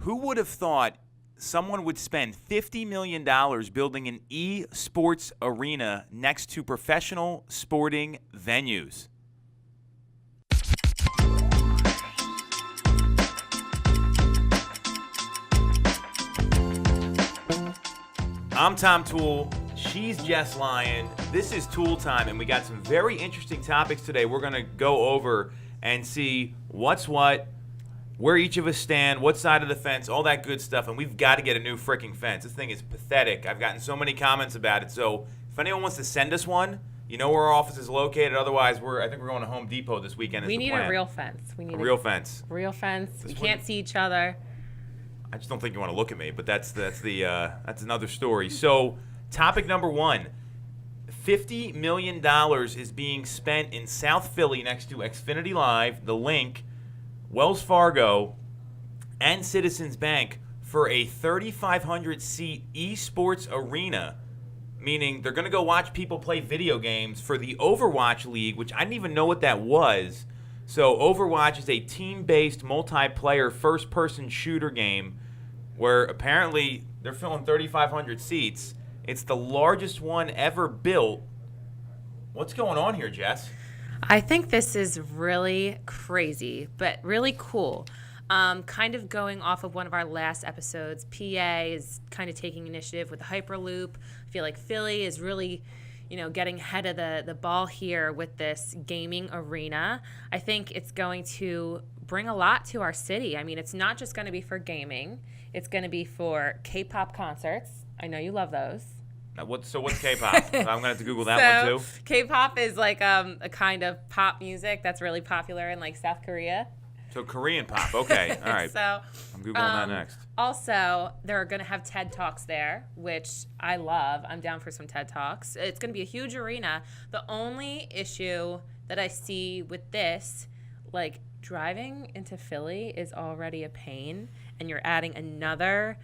Who would have thought someone would spend $50 million building an esports arena next to professional sporting venues? I'm Tom Toole. She's Jess Lion. This is Toole Time, and we got some very interesting topics today. We're going to go over and see what's what, where each of us stand, what side of the fence, all that good stuff, and we've got to get a new freaking fence. This thing is pathetic. I've gotten so many comments about it, so if anyone wants to send us one, you know where our office is located. Otherwise, I think we're going to Home Depot this weekend. We need a real fence. We need a real fence. Real fence. We can't see each other. I just don't think you want to look at me, but that's another story. So, topic number one, $50 million is being spent in South Philly next to Xfinity Live, The Link, Wells Fargo, and Citizens Bank for a 3,500-seat esports arena, meaning they're going to go watch people play video games for the Overwatch League, which I didn't even know what that was. So Overwatch is a team-based multiplayer first-person shooter game where apparently they're filling 3,500 seats. It's the largest one ever built. What's going on here, Jess? I think this is really crazy, but really cool. Kind of going off of one of our last episodes, PA is kind of taking initiative with the Hyperloop. I feel like Philly is really, getting ahead of the ball here with this gaming arena. I think it's going to bring a lot to our city. I mean, it's not just going to be for gaming. It's going to be for K-pop concerts. I know you love those. What's K-pop? I'm going to have to Google that one, too. K-pop is like a kind of pop music that's really popular in like South Korea. So Korean pop. Okay. All right. So I'm Googling that next. Also, they're going to have TED Talks there, which I love. I'm down for some TED Talks. It's going to be a huge arena. The only issue that I see with this, like driving into Philly is already a pain, and you're adding another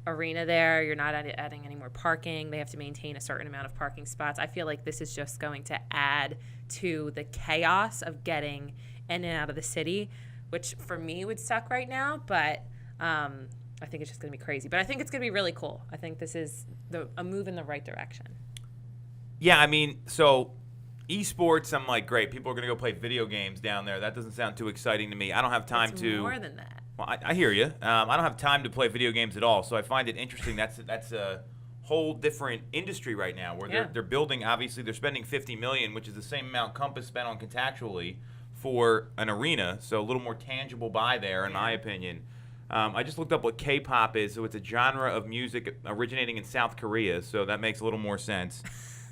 arena there. You're not adding any more parking. They have to maintain a certain amount of parking spots. I feel like this is just going to add to the chaos of getting in and out of the city, which for me would suck right now, but I think it's just going to be crazy. But I think it's going to be really cool. I think this is a move in the right direction. Yeah, I mean, so esports, I'm like, great. People are going to go play video games down there. That doesn't sound too exciting to me. I don't have time it's to. More than that. Well, I hear you. I don't have time to play video games at all, so I find it interesting. That's a whole different industry right now where they're building. Obviously, they're spending $50 million, which is the same amount Compass spent on contractually for an arena, so a little more tangible buy there, in my opinion. I just looked up what K-pop is, so it's a genre of music originating in South Korea, so that makes a little more sense.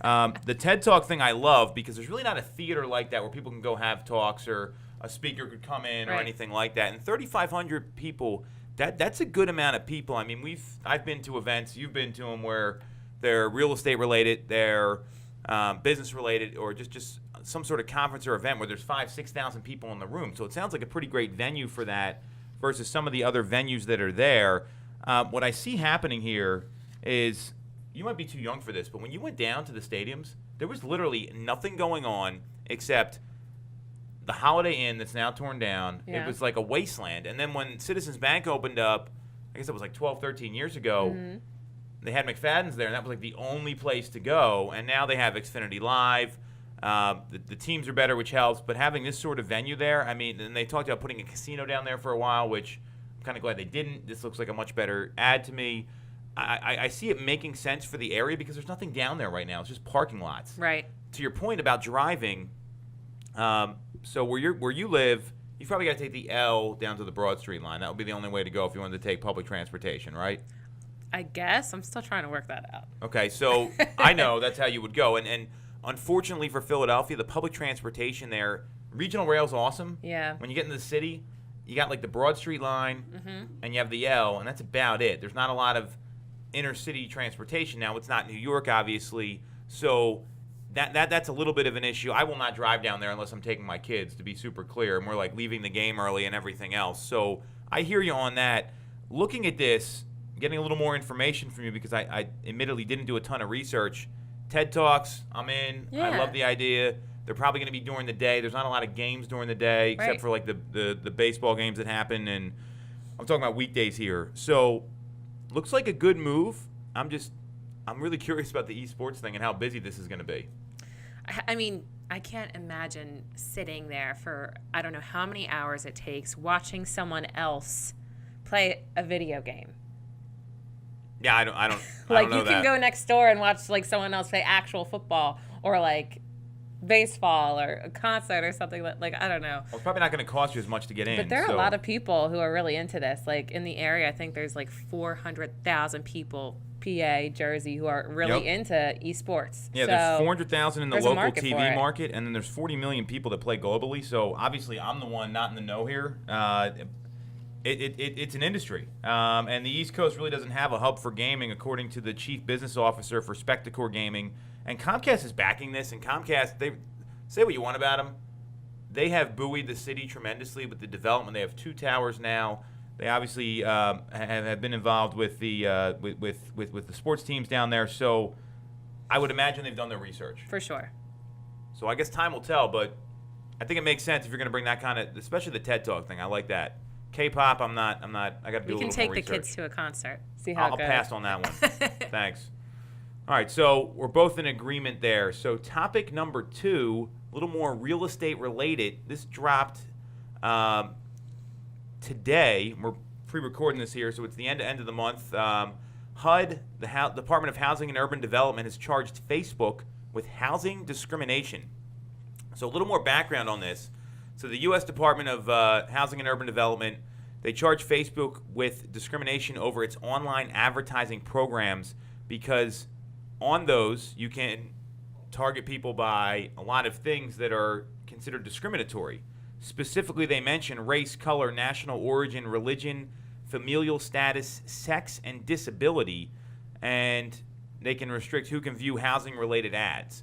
The TED Talk thing I love because there's really not a theater like that where people can go have talks or a speaker could come in or anything like that. And 3,500 people, that's a good amount of people. I mean, I've been to events, you've been to them, where they're real estate related, they're business related, or just some sort of conference or event where there's 5,000-6,000 people in the room. So it sounds like a pretty great venue for that versus some of the other venues that are there. What I see happening here is, you might be too young for this, but when you went down to the stadiums, there was literally nothing going on except the Holiday Inn that's now torn down. Yeah. It was like a wasteland. And then when Citizens Bank opened up, I guess it was like 12, 13 years ago, they had McFadden's there, and that was like the only place to go. And now they have Xfinity Live. The teams are better, which helps. But having this sort of venue there, I mean, and they talked about putting a casino down there for a while, which I'm kind of glad they didn't. This looks like a much better add to me. I see it making sense for the area because there's nothing down there right now. It's just parking lots. Right. To your point about driving, so where you live, you probably got to take the L down to the Broad Street line. That would be the only way to go if you wanted to take public transportation, right? I guess. I'm still trying to work that out. Okay, so I know that's how you would go. And unfortunately for Philadelphia, the public transportation there, regional rail's awesome. Yeah. When you get into the city, you got like the Broad Street line, and you have the L, and that's about it. There's not a lot of inner city transportation now. It's not New York, obviously, so that's a little bit of an issue. I will not drive down there unless I'm taking my kids, to be super clear, and we're like leaving the game early and everything else. So I hear you on that. Looking at this, getting a little more information from you because I admittedly didn't do a ton of research. TED Talks, I'm in. Yeah. I love the idea. They're probably going to be during the day. There's not a lot of games during the day except for like the baseball games that happen, and I'm talking about weekdays here. So, looks like a good move. I'm really curious about the esports thing and how busy this is going to be. I mean, I can't imagine sitting there for I don't know how many hours it takes watching someone else play a video game. Yeah, I don't Like, I don't know you can go next door and watch like someone else play actual football or like baseball or a concert or something like I don't know. Well, it's probably not going to cost you as much to get in. But there are a lot of people who are really into this. Like in the area, I think there's like 400,000 people, PA, Jersey, who are really into esports. Yeah, so there's 400,000 in the local TV for market, and then there's 40 million people that play globally. So obviously, I'm the one not in the know here. It's an industry, and the East Coast really doesn't have a hub for gaming, according to the chief business officer for Spectacor Gaming. And Comcast is backing this, and Comcast, they say what you want about them. They have buoyed the city tremendously with the development. They have 2 towers now. They obviously have been involved with the with the sports teams down there. So I would imagine they've done their research. For sure. So I guess time will tell, but I think it makes sense if you're going to bring that kind of, especially the TED Talk thing. I like that. K-pop, I'm not. I got to do a little more research. You can take the kids to a concert. See how it goes. I'll pass on that one. Thanks. All right, so we're both in agreement there. So topic number 2, a little more real estate related. This dropped today. We're pre-recording this here, so it's the end of the month. HUD, the Department of Housing and Urban Development, has charged Facebook with housing discrimination. So a little more background on this. So the U.S. Department of Housing and Urban Development, they charge Facebook with discrimination over its online advertising programs because on those you can target people by a lot of things that are considered discriminatory. Specifically, they mention race, color, national origin, religion, familial status, sex, and disability, and they can restrict who can view housing-related ads.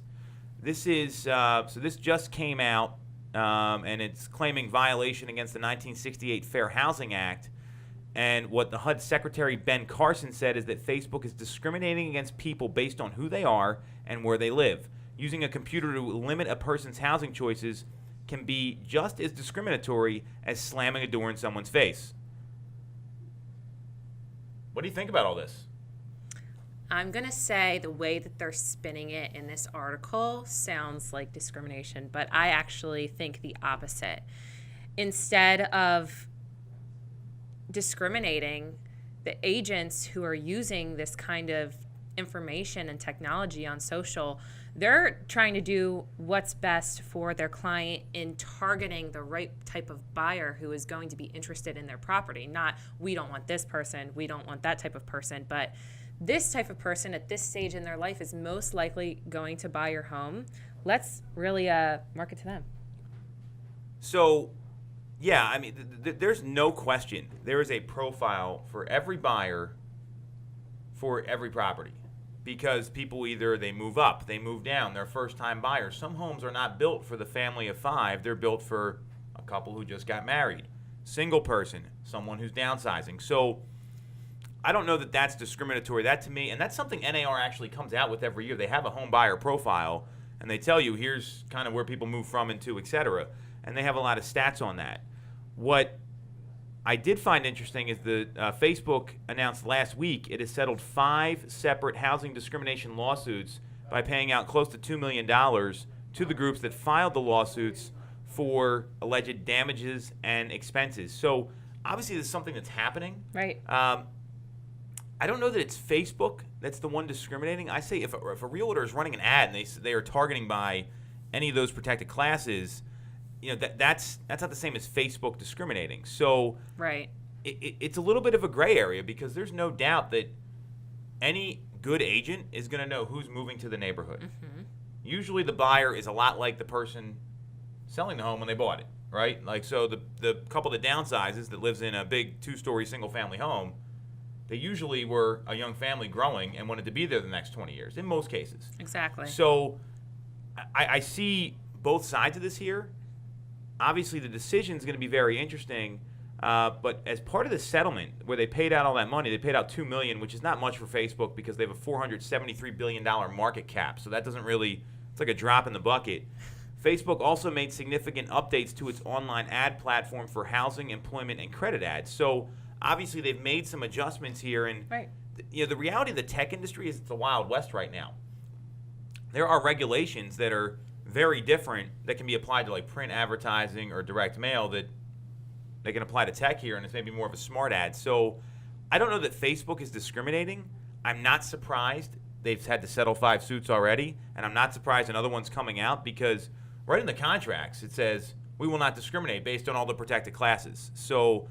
This is so this just came out. And it's claiming violation against the 1968 Fair Housing Act. And what the HUD Secretary Ben Carson said is that Facebook is discriminating against people based on who they are and where they live. Using a computer to limit a person's housing choices can be just as discriminatory as slamming a door in someone's face. What do you think about all this? I'm going to say the way that they're spinning it in this article sounds like discrimination, but I actually think the opposite. Instead of discriminating, the agents who are using this kind of information and technology on social, they're trying to do what's best for their client in targeting the right type of buyer who is going to be interested in their property. Not, we don't want this person, we don't want that type of person, but this type of person at this stage in their life is most likely going to buy your home. Let's really market to them. So, yeah, I mean, there's no question. There is a profile for every buyer for every property because people either they move up, they move down, they're first-time buyers. Some homes are not built for the family of 5. They're built for a couple who just got married, single person, someone who's downsizing. So I don't know that that's discriminatory. That to me, and that's something NAR actually comes out with every year. They have a home buyer profile, and they tell you here's kind of where people move from and to, et cetera. And they have a lot of stats on that. What I did find interesting is that Facebook announced last week it has settled 5 separate housing discrimination lawsuits by paying out close to $2 million to the groups that filed the lawsuits for alleged damages and expenses. So obviously there's something that's happening. Right. I don't know that it's Facebook that's the one discriminating. I say if a realtor is running an ad and they are targeting by any of those protected classes, you know that's not the same as Facebook discriminating. So right, it's a little bit of a gray area because there's no doubt that any good agent is going to know who's moving to the neighborhood. Mm-hmm. Usually the buyer is a lot like the person selling the home when they bought it, right? Like so the couple that downsizes that lives in a big 2-story single-family home, they usually were a young family growing and wanted to be there the next 20 years, in most cases. Exactly. So I see both sides of this here. Obviously, the decision is going to be very interesting, but as part of the settlement where they paid out all that money, they paid out $2 million, which is not much for Facebook because they have a $473 billion market cap. So that doesn't really – it's like a drop in the bucket. Facebook also made significant updates to its online ad platform for housing, employment, and credit ads. So obviously they've made some adjustments here, and Right. the reality of the tech industry is it's the Wild West right now. There are regulations that are very different that can be applied to like print advertising or direct mail that they can apply to tech here, and it's maybe more of a smart ad. So I don't know that Facebook is discriminating. I'm not surprised they've had to settle 5 suits already, and I'm not surprised another one's coming out because right in the contracts it says we will not discriminate based on all the protected classes. So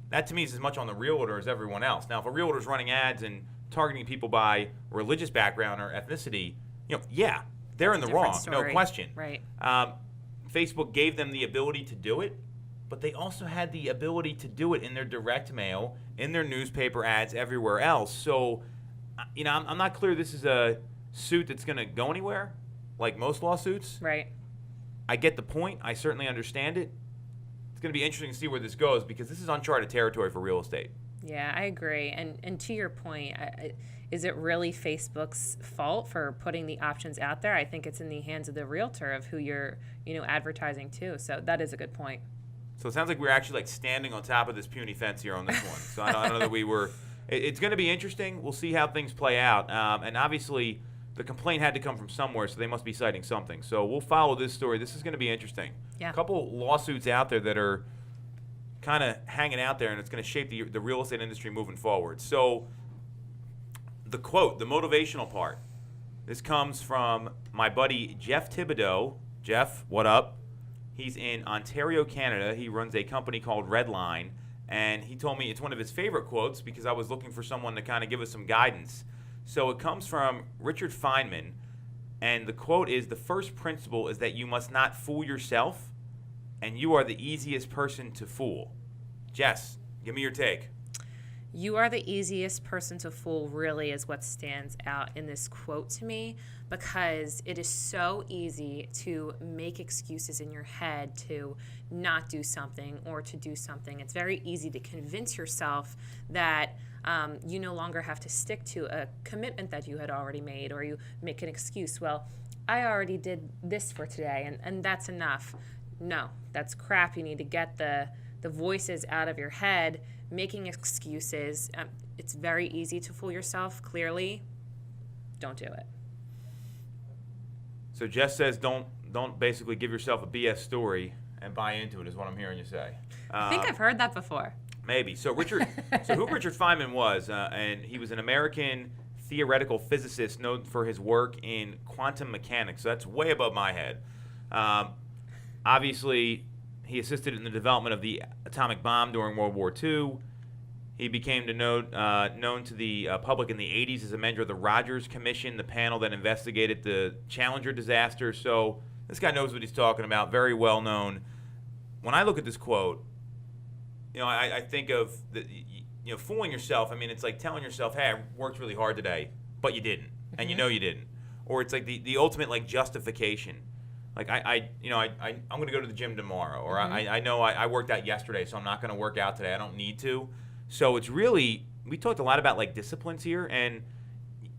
that to me is as much on the realtor as everyone else. Now, if a realtor is running ads and targeting people by religious background or ethnicity, yeah, they're in the Different wrong, story. no question. Right. Facebook gave them the ability to do it, but they also had the ability to do it in their direct mail, in their newspaper ads, everywhere else. So, I'm not clear this is a suit that's going to go anywhere, like most lawsuits. Right. I get the point. I certainly understand it. It's going to be interesting to see where this goes because this is uncharted territory for real estate. Yeah, I agree. And to your point, is it really Facebook's fault for putting the options out there? I think it's in the hands of the realtor of who you're, advertising to. So that is a good point. So it sounds like we're actually like standing on top of this puny fence here on this one. So I don't know that we were. It's going to be interesting. We'll see how things play out. And obviously, the complaint had to come from somewhere, so they must be citing something. So we'll follow this story. This is going to be interesting. Yeah. A couple lawsuits out there that are kind of hanging out there, and it's going to shape the real estate industry moving forward. So the quote, the motivational part, this comes from my buddy Jeff Thibodeau. Jeff, what up? He's in Ontario, Canada. He runs a company called Redline, and he told me it's one of his favorite quotes because I was looking for someone to kind of give us some guidance. So it comes from Richard Feynman, and the quote is, "The first principle is that you must not fool yourself, and you are the easiest person to fool." Jess, give me your take. You are the easiest person to fool really is what stands out in this quote to me, because it is so easy to make excuses in your head to not do something or to do something. It's very easy to convince yourself that you no longer have to stick to a commitment that you had already made, or you make an excuse. Well, I already did this for today, and that's enough. No, that's crap. You need to get the voices out of your head, making excuses. It's very easy to fool yourself. Clearly, don't do it. So Jess says don't basically give yourself a BS story and buy into it is what I'm hearing you say. I think I've heard that before. Maybe. So who Richard Feynman was, and he was an American theoretical physicist known for his work in quantum mechanics. So that's way above my head. Obviously, he assisted in the development of the atomic bomb during World War II. He became known to the public in the 80s as a member of the Rogers Commission, the panel that investigated the Challenger disaster. So this guy knows what he's talking about, very well known. When I look at this quote, I think of fooling yourself. I mean, it's like telling yourself, hey, I worked really hard today, but you didn't, and you know you didn't. Or it's like the ultimate like justification. Like I'm going to go to the gym tomorrow, or I know I worked out yesterday, so I'm not going to work out today. I don't need to. So it's really, we talked a lot about like disciplines here, and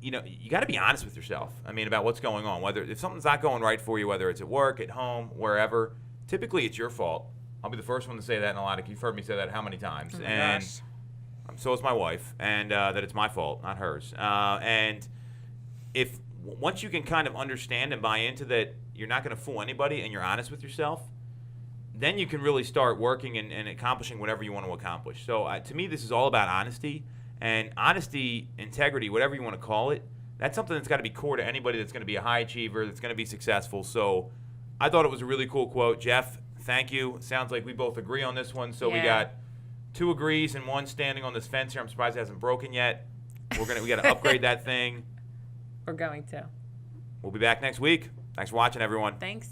you got to be honest with yourself. I mean, about what's going on. Whether if something's not going right for you, whether it's at work, at home, wherever, typically it's your fault. I'll be the first one to say that, and you've heard me say that how many times? Oh my and gosh. So is my wife, and that it's my fault, not hers. And if once you can kind of understand and buy into that, you're not going to fool anybody, and you're honest with yourself, then you can really start working and accomplishing whatever you want to accomplish. So to me, this is all about honesty. And honesty, integrity, whatever you want to call it, that's something that's got to be core to anybody that's going to be a high achiever, that's going to be successful. So I thought it was a really cool quote. Jeff, thank you. Sounds like we both agree on this one. So we got 2 agrees and 1 standing on this fence here. I'm surprised it hasn't broken yet. We got to upgrade that thing. We're going to. We'll be back next week. Thanks for watching, everyone. Thanks.